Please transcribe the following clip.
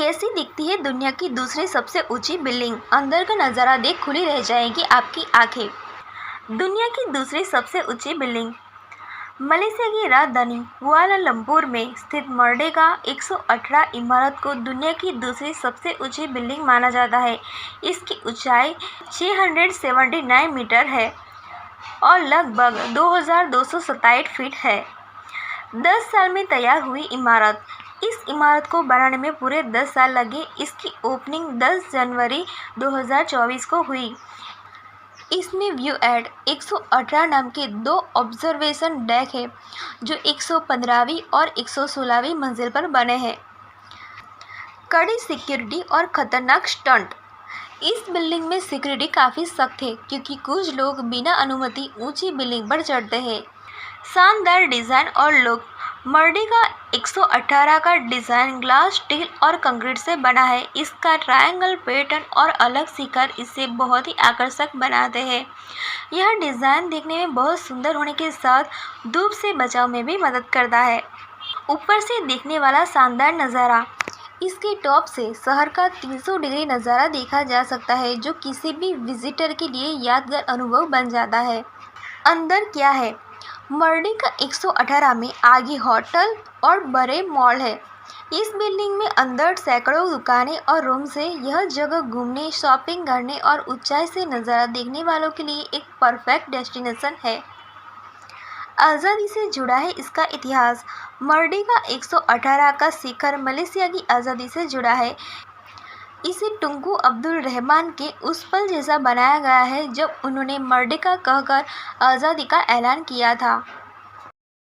कैसी दिखती है दुनिया की दूसरी सबसे ऊंची बिल्डिंग? अंदर का नज़ारा देख खुली रह जाएगी आपकी आंखें। दुनिया की दूसरी सबसे ऊंची बिल्डिंग मलेशिया की राजधानी कुआलालंपुर में स्थित मर्डेका 118 इमारत को दुनिया की दूसरी सबसे ऊंची बिल्डिंग माना जाता है। इसकी ऊंचाई 679 मीटर है और लगभग 2227 फीट है। 10 साल में तैयार हुई इमारत। इस इमारत को बनाने में पूरे 10 साल लगे। इसकी ओपनिंग 10 जनवरी 2024 को हुई। इसमें व्यू एड 118 नाम के 2 ऑब्जर्वेशन डेक है जो 115वीं और 116वीं मंजिल पर बने हैं। कड़ी सिक्योरिटी और खतरनाक स्टंट। इस बिल्डिंग में सिक्योरिटी काफ़ी सख्त है क्योंकि कुछ लोग बिना अनुमति ऊंची बिल्डिंग पर चढ़ते हैं। शानदार डिज़ाइन और लुक। मर्डेका 118 का डिज़ाइन ग्लास, स्टील और कंक्रीट से बना है। इसका ट्रायंगल पैटर्न और अलग शिखर इसे बहुत ही आकर्षक बनाते हैं। यह डिज़ाइन देखने में बहुत सुंदर होने के साथ धूप से बचाव में भी मदद करता है। ऊपर से देखने वाला शानदार नज़ारा। इसके टॉप से शहर का 300 डिग्री नज़ारा देखा जा सकता है जो किसी भी विजिटर के लिए यादगार अनुभव बन जाता है। अंदर क्या है? मर्डेका 118 में आगे होटल और बड़े मॉल है। इस बिल्डिंग में अंदर सैकड़ों दुकानें और रूम्स है। यह जगह घूमने, शॉपिंग करने और ऊंचाई से नज़ारा देखने वालों के लिए एक परफेक्ट डेस्टिनेशन है। आज़ादी से जुड़ा है इसका इतिहास। मर्डेका 118 का शिखर मलेशिया की आज़ादी से जुड़ा है। इसे टुंकु अब्दुल रहमान के उस पल जैसा बनाया गया है जब उन्होंने मर्डेका कहकर आज़ादी का ऐलान किया था।